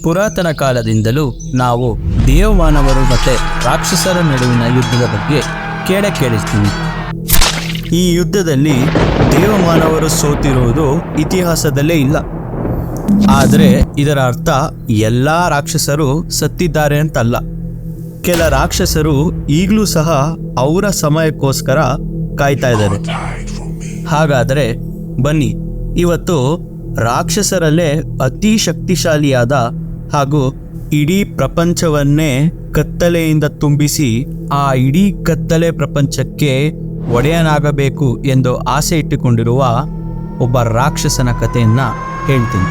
ಪುರಾತನ ಕಾಲದಿಂದಲೂ ನಾವು ದೇವಮಾನವರು ಮತ್ತು ರಾಕ್ಷಸರ ನಡುವಿನ ಯುದ್ಧದ ಬಗ್ಗೆ ಕೇಳಿರ್ತೀವಿ. ಈ ಯುದ್ಧದಲ್ಲಿ ದೇವಮಾನವರು ಸೋತಿರುವುದು ಇತಿಹಾಸದಲ್ಲೇ ಇಲ್ಲ. ಆದರೆ ಇದರ ಅರ್ಥ ಎಲ್ಲ ರಾಕ್ಷಸರು ಸತ್ತಿದ್ದಾರೆ ಅಂತಲ್ಲ. ಕೆಲ ರಾಕ್ಷಸರು ಈಗಲೂ ಸಹ ಅವರ ಸಮಯಕ್ಕೋಸ್ಕರ ಕಾಯ್ತಾ ಇದ್ದಾರೆ. ಹಾಗಾದರೆ ಬನ್ನಿ, ಇವತ್ತು ರಾಕ್ಷಸರಲ್ಲೇ ಅತಿ ಶಕ್ತಿಶಾಲಿಯಾದ ಹಾಗೂ ಇಡೀ ಪ್ರಪಂಚವನ್ನೇ ಕತ್ತಲೆಯಿಂದ ತುಂಬಿಸಿ ಆ ಇಡೀ ಕತ್ತಲೆ ಪ್ರಪಂಚಕ್ಕೆ ಒಡೆಯನಾಗಬೇಕು ಎಂದು ಆಸೆ ಇಟ್ಟುಕೊಂಡಿರುವ ಒಬ್ಬ ರಾಕ್ಷಸನ ಕಥೆಯನ್ನು ಹೇಳ್ತೀನಿ.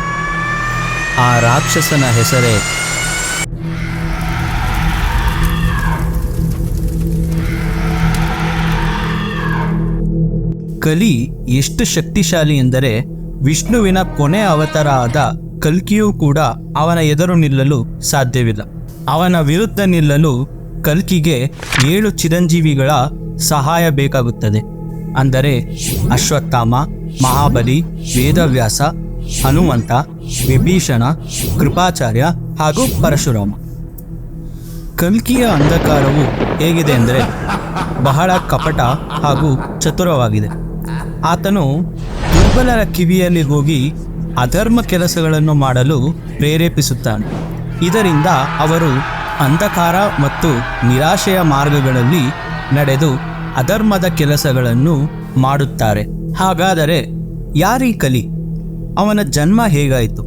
ಆ ರಾಕ್ಷಸನ ಹೆಸರೇ ಕಲಿ. ಎಷ್ಟು ಶಕ್ತಿಶಾಲಿ ಎಂದರೆ ವಿಷ್ಣುವಿನ ಕೊನೆ ಅವತಾರ ಆದ ಕಲ್ಕಿಯೂ ಕೂಡ ಅವನ ಎದುರು ನಿಲ್ಲಲು ಸಾಧ್ಯವಿಲ್ಲ. ಅವನ ವಿರುದ್ಧ ನಿಲ್ಲಲು ಕಲ್ಕಿಗೆ 7 ಚಿರಂಜೀವಿಗಳ ಸಹಾಯ ಬೇಕಾಗುತ್ತದೆ. ಅಂದರೆ ಅಶ್ವತ್ಥಾಮ, ಮಹಾಬಲಿ, ವೇದವ್ಯಾಸ, ಹನುಮಂತ, ವಿಭೀಷಣ, ಕೃಪಾಚಾರ್ಯ ಹಾಗೂ ಪರಶುರಾಮ. ಕಲ್ಕಿಯ ಅಂಧಕಾರವು ಹೇಗಿದೆ ಅಂದರೆ ಬಹಳ ಕಪಟ ಹಾಗೂ ಚತುರವಾಗಿದೆ. ಆತನು ದುರ್ಬಲರ ಕಿವಿಯಲ್ಲಿ ಹೋಗಿ ಅಧರ್ಮ ಕೆಲಸಗಳನ್ನು ಮಾಡಲು ಪ್ರೇರೇಪಿಸುತ್ತಾನೆ. ಇದರಿಂದ ಅವರು ಅಂಧಕಾರ ಮತ್ತು ನಿರಾಶೆಯ ಮಾರ್ಗಗಳಲ್ಲಿ ನಡೆದು ಅಧರ್ಮದ ಕೆಲಸಗಳನ್ನು ಮಾಡುತ್ತಾರೆ. ಹಾಗಾದರೆ ಯಾರೀ ಕಲಿ? ಅವನ ಜನ್ಮ ಹೇಗಾಯಿತು?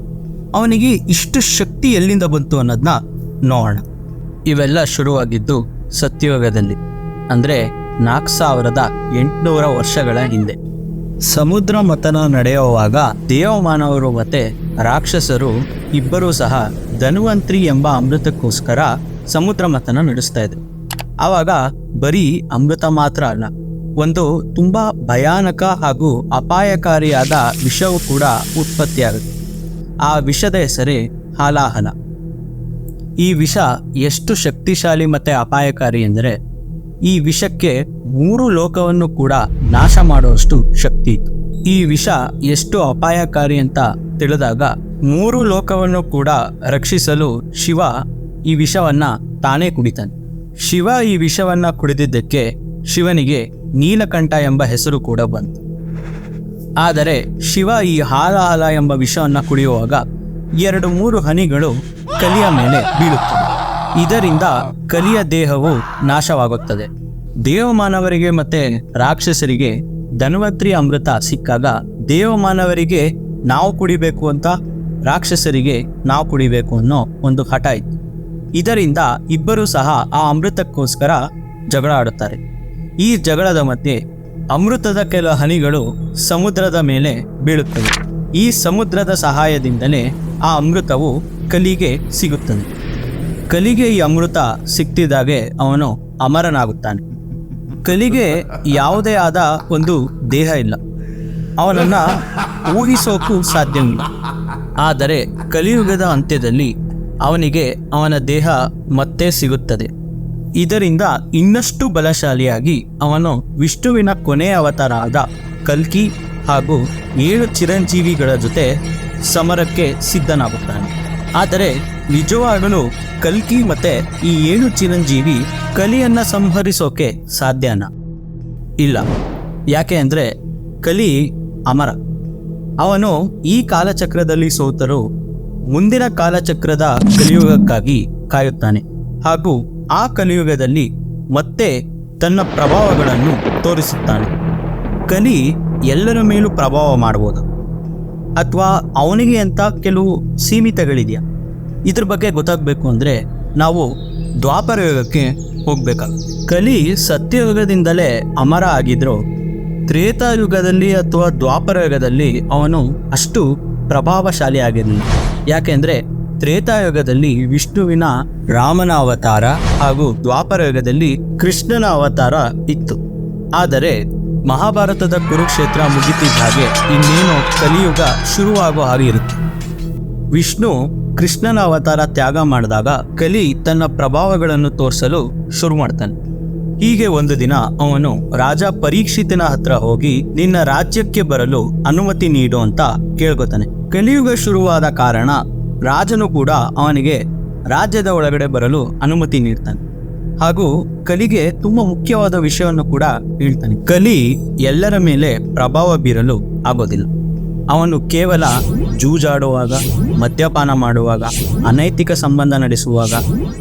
ಅವನಿಗೆ ಇಷ್ಟು ಶಕ್ತಿ ಎಲ್ಲಿಂದ ಬಂತು ಅನ್ನೋದನ್ನ ನೋಡೋಣ. ಇವೆಲ್ಲ ಶುರುವಾಗಿದ್ದು ಸತ್ಯಯುಗದಲ್ಲಿ, ಅಂದರೆ 4800 ವರ್ಷಗಳ ಹಿಂದೆ. ಸಮುದ್ರ ಮಥನ ನಡೆಯುವಾಗ ದೇವಮಾನವರು ಮತ್ತು ರಾಕ್ಷಸರು ಇಬ್ಬರೂ ಸಹ ಧನ್ವಂತ್ರಿ ಎಂಬ ಅಮೃತಕ್ಕೋಸ್ಕರ ಸಮುದ್ರ ಮಥನ ನಡೆಸ್ತಾ ಇದ್ರು. ಆವಾಗ ಬರೀ ಅಮೃತ ಮಾತ್ರ ಅಲ್ಲ, ಒಂದು ತುಂಬ ಭಯಾನಕ ಹಾಗೂ ಅಪಾಯಕಾರಿಯಾದ ವಿಷವೂ ಕೂಡ ಉತ್ಪತ್ತಿಯಾಗುತ್ತೆ. ಆ ವಿಷದ ಹೆಸರೇ ಹಾಲಾಹಲ. ಈ ವಿಷ ಎಷ್ಟು ಶಕ್ತಿಶಾಲಿ ಮತ್ತು ಅಪಾಯಕಾರಿ ಎಂದರೆ ಈ ವಿಷಕ್ಕೆ 3 ಲೋಕವನ್ನು ಕೂಡ ನಾಶ ಮಾಡುವಷ್ಟು ಶಕ್ತಿ ಇತ್ತು. ಈ ವಿಷ ಎಷ್ಟು ಅಪಾಯಕಾರಿ ಅಂತ ತಿಳಿದಾಗ 3 ಲೋಕವನ್ನು ಕೂಡ ರಕ್ಷಿಸಲು ಶಿವ ಈ ವಿಷವನ್ನು ತಾನೇ ಕುಡಿತಾನೆ. ಶಿವ ಈ ವಿಷವನ್ನು ಕುಡಿದಿದ್ದಕ್ಕೆ ಶಿವನಿಗೆ ನೀಲಕಂಠ ಎಂಬ ಹೆಸರು ಕೂಡ ಬಂತು. ಆದರೆ ಶಿವ ಈ ಹಾಲಾಹಲ ಎಂಬ ವಿಷವನ್ನು ಕುಡಿಯುವಾಗ 2-3 ಹನಿಗಳು ಕಲಿಯ ಮೇಲೆ ಬೀಳುತ್ತವೆ. ಇದರಿಂದ ಕಲಿಯ ದೇಹವು ನಾಶವಾಗುತ್ತದೆ. ದೇವಮಾನವರಿಗೆ ಮತ್ತು ರಾಕ್ಷಸರಿಗೆ ಧನ್ವಂತ್ರಿ ಅಮೃತ ಸಿಕ್ಕಾಗ ದೇವಮಾನವರಿಗೆ ನಾವು ಕುಡಿಬೇಕು ಅಂತ, ರಾಕ್ಷಸರಿಗೆ ನಾವು ಕುಡಿಬೇಕು ಅನ್ನೋ ಒಂದು ಹಠ ಇತ್ತು. ಇದರಿಂದ ಇಬ್ಬರೂ ಸಹ ಆ ಅಮೃತಕ್ಕೋಸ್ಕರ ಜಗಳ ಆಡುತ್ತಾರೆ. ಈ ಜಗಳದ ಮಧ್ಯೆ ಅಮೃತದ ಕೆಲ ಹನಿಗಳು ಸಮುದ್ರದ ಮೇಲೆ ಬೀಳುತ್ತವೆ. ಈ ಸಮುದ್ರದ ಸಹಾಯದಿಂದಲೇ ಆ ಅಮೃತವು ಕಲಿಗೆ ಸಿಗುತ್ತದೆ. ಕಲಿಗೆ ಈ ಅಮೃತ ಸಿಕ್ತಿದ್ದಾಗೆ ಅವನು ಅಮರನಾಗುತ್ತಾನೆ. ಕಲಿಗೆ ಯಾವುದೇ ಆದ ಒಂದು ದೇಹ ಇಲ್ಲ, ಅವನನ್ನು ಊಹಿಸೋಕ್ಕೂ ಸಾಧ್ಯವಿಲ್ಲ. ಆದರೆ ಕಲಿಯುಗದ ಅಂತ್ಯದಲ್ಲಿ ಅವನಿಗೆ ಅವನ ದೇಹ ಮತ್ತೆ ಸಿಗುತ್ತದೆ. ಇದರಿಂದ ಇನ್ನಷ್ಟು ಬಲಶಾಲಿಯಾಗಿ ಅವನು ವಿಷ್ಣುವಿನ ಕೊನೆಯ ಅವತಾರ ಆದ ಕಲ್ಕಿ ಹಾಗೂ 7 ಚಿರಂಜೀವಿಗಳ ಜೊತೆ ಸಮರಕ್ಕೆ ಸಿದ್ಧನಾಗುತ್ತಾನೆ. ಆದರೆ ನಿಜವಾಗಲೂ ಕಲ್ಕಿ ಮತ್ತು ಈ 7 ಚಿರಂಜೀವಿ ಕಲಿಯನ್ನು ಸಂಹರಿಸೋಕೆ ಸಾಧ್ಯನಾ? ಇಲ್ಲ. ಯಾಕೆ ಅಂದರೆ ಕಲಿ ಅಮರ. ಅವನು ಈ ಕಾಲಚಕ್ರದಲ್ಲಿ ಸೋತರೂ ಮುಂದಿನ ಕಾಲಚಕ್ರದ ಕಲಿಯುಗಕ್ಕಾಗಿ ಕಾಯುತ್ತಾನೆ ಹಾಗೂ ಆ ಕಲಿಯುಗದಲ್ಲಿ ಮತ್ತೆ ತನ್ನ ಪ್ರಭಾವಗಳನ್ನು ತೋರಿಸುತ್ತಾನೆ. ಕಲಿ ಎಲ್ಲರ ಮೇಲೂ ಪ್ರಭಾವ ಮಾಡ್ಬೋದು, ಅಥವಾ ಅವನಿಗೆ ಅಂತ ಕೆಲವು ಸೀಮಿತಗಳಿದೆಯಾ? ಇದ್ರ ಬಗ್ಗೆ ಗೊತ್ತಾಗಬೇಕು ಅಂದರೆ ನಾವು ದ್ವಾಪರ ಯುಗಕ್ಕೆ ಹೋಗಬೇಕಾಗುತ್ತೆ. ಕಲಿ ಸತ್ಯಯುಗದಿಂದಲೇ ಅಮರ ಆಗಿದ್ರು ತ್ರೇತಾಯುಗದಲ್ಲಿ ಅಥವಾ ದ್ವಾಪರ ಯುಗದಲ್ಲಿ ಅವನು ಅಷ್ಟು ಪ್ರಭಾವಶಾಲಿ ಆಗಿರಲಿಲ್ಲ. ಯಾಕೆಂದರೆ ತ್ರೇತಾಯುಗದಲ್ಲಿ ವಿಷ್ಣುವಿನ ರಾಮನ ಅವತಾರ ಹಾಗೂ ದ್ವಾಪರ ಯುಗದಲ್ಲಿ ಕೃಷ್ಣನ ಅವತಾರ ಇತ್ತು. ಆದರೆ ಮಹಾಭಾರತದ ಕುರುಕ್ಷೇತ್ರ ಮುಗಿತಿದ್ದ ಹಾಗೆ ಇನ್ನೇನು ಕಲಿಯುಗ ಶುರುವಾಗೋ ಹಾಗೆ ಇರುತ್ತೆ. ವಿಷ್ಣು ಕೃಷ್ಣನ ಅವತಾರ ತ್ಯಾಗ ಮಾಡಿದಾಗ ಕಲಿ ತನ್ನ ಪ್ರಭಾವಗಳನ್ನು ತೋರಿಸಲು ಶುರು ಮಾಡ್ತಾನೆ. ಹೀಗೆ ಒಂದು ದಿನ ಅವನು ರಾಜ ಪರೀಕ್ಷಿತನ ಹತ್ರ ಹೋಗಿ ನಿನ್ನ ರಾಜ್ಯಕ್ಕೆ ಬರಲು ಅನುಮತಿ ನೀಡು ಅಂತ ಕೇಳ್ಕೊತಾನೆ. ಕಲಿಯುಗ ಶುರುವಾದ ಕಾರಣ ರಾಜನು ಕೂಡ ಅವನಿಗೆ ರಾಜ್ಯದ ಒಳಗಡೆ ಬರಲು ಅನುಮತಿ ನೀಡ್ತಾನೆ. ಹಾಗೂ ಕಲಿಗೆ ತುಂಬ ಮುಖ್ಯವಾದ ವಿಷಯವನ್ನು ಕೂಡ ಹೇಳ್ತಾನೆ. ಕಲಿ ಎಲ್ಲರ ಮೇಲೆ ಪ್ರಭಾವ ಬೀರಲು ಆಗೋದಿಲ್ಲ. ಅವನು ಕೇವಲ ಜೂಜಾಡುವಾಗ, ಮದ್ಯಪಾನ ಮಾಡುವಾಗ, ಅನೈತಿಕ ಸಂಬಂಧ ನಡೆಸುವಾಗ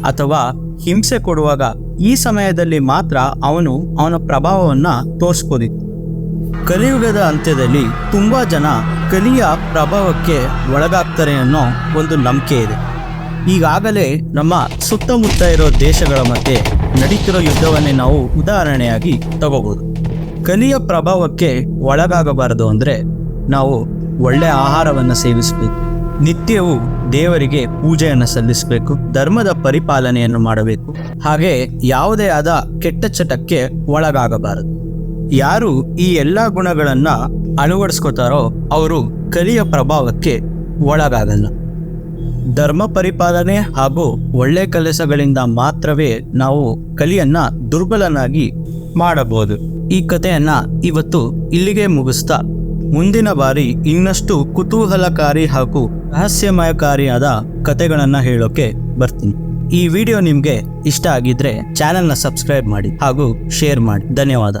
ಅಥವಾ ಹಿಂಸೆ ಕೊಡುವಾಗ ಈ ಸಮಯದಲ್ಲಿ ಮಾತ್ರ ಅವನು ಅವನ ಪ್ರಭಾವವನ್ನು ತೋರಿಸ್ಬೋದಿತ್ತು. ಕಲಿಯುಗದ ಅಂತ್ಯದಲ್ಲಿ ತುಂಬ ಜನ ಕಲಿಯ ಪ್ರಭಾವಕ್ಕೆ ಒಳಗಾಗ್ತಾರೆ ಅನ್ನೋ ಒಂದು ನಂಬಿಕೆ ಇದೆ. ಈಗಾಗಲೇ ನಮ್ಮ ಸುತ್ತಮುತ್ತ ಇರೋ ದೇಶಗಳ ಮಧ್ಯೆ ನಡೀತಿರೋ ಯುದ್ಧವನ್ನೇ ನಾವು ಉದಾಹರಣೆಯಾಗಿ ತಗೋಬಹುದು. ಕಲಿಯ ಪ್ರಭಾವಕ್ಕೆ ಒಳಗಾಗಬಾರದು ಅಂದರೆ ನಾವು ಒಳ್ಳೆಯ ಆಹಾರವನ್ನು ಸೇವಿಸಬೇಕು, ನಿತ್ಯವೂ ದೇವರಿಗೆ ಪೂಜೆಯನ್ನು ಸಲ್ಲಿಸಬೇಕು, ಧರ್ಮದ ಪರಿಪಾಲನೆಯನ್ನು ಮಾಡಬೇಕು, ಹಾಗೆ ಯಾವುದೇ ಆದ ಕೆಟ್ಟ ಚಟಕ್ಕೆ ಒಳಗಾಗಬಾರದು. ಯಾರು ಈ ಎಲ್ಲ ಗುಣಗಳನ್ನು ಅಳವಡಿಸ್ಕೋತಾರೋ ಅವರು ಕಲಿಯ ಪ್ರಭಾವಕ್ಕೆ ಒಳಗಾಗಲ್ಲ. ಧರ್ಮ ಪರಿಪಾಲನೆ ಹಾಗೂ ಒಳ್ಳೆ ಕೆಲಸಗಳಿಂದ ಮಾತ್ರವೇ ನಾವು ಕಲಿಯನ್ನ ದುರ್ಬಲನಾಗಿ ಮಾಡಬಹುದು. ಈ ಕಥೆಯನ್ನ ಇವತ್ತು ಇಲ್ಲಿಗೆ ಮುಗಿಸ್ತಾ ಮುಂದಿನ ಬಾರಿ ಇನ್ನಷ್ಟು ಕುತೂಹಲಕಾರಿ ಹಾಗೂ ರಹಸ್ಯಮಯಕಾರಿಯಾದ ಕಥೆಗಳನ್ನು ಹೇಳೋಕೆ ಬರ್ತೀನಿ. ಈ ವಿಡಿಯೋ ನಿಮಗೆ ಇಷ್ಟ ಆಗಿದ್ರೆ ಚಾನೆಲ್ನ ಸಬ್ಸ್ಕ್ರೈಬ್ ಮಾಡಿ ಹಾಗೂ ಶೇರ್ ಮಾಡಿ. ಧನ್ಯವಾದ.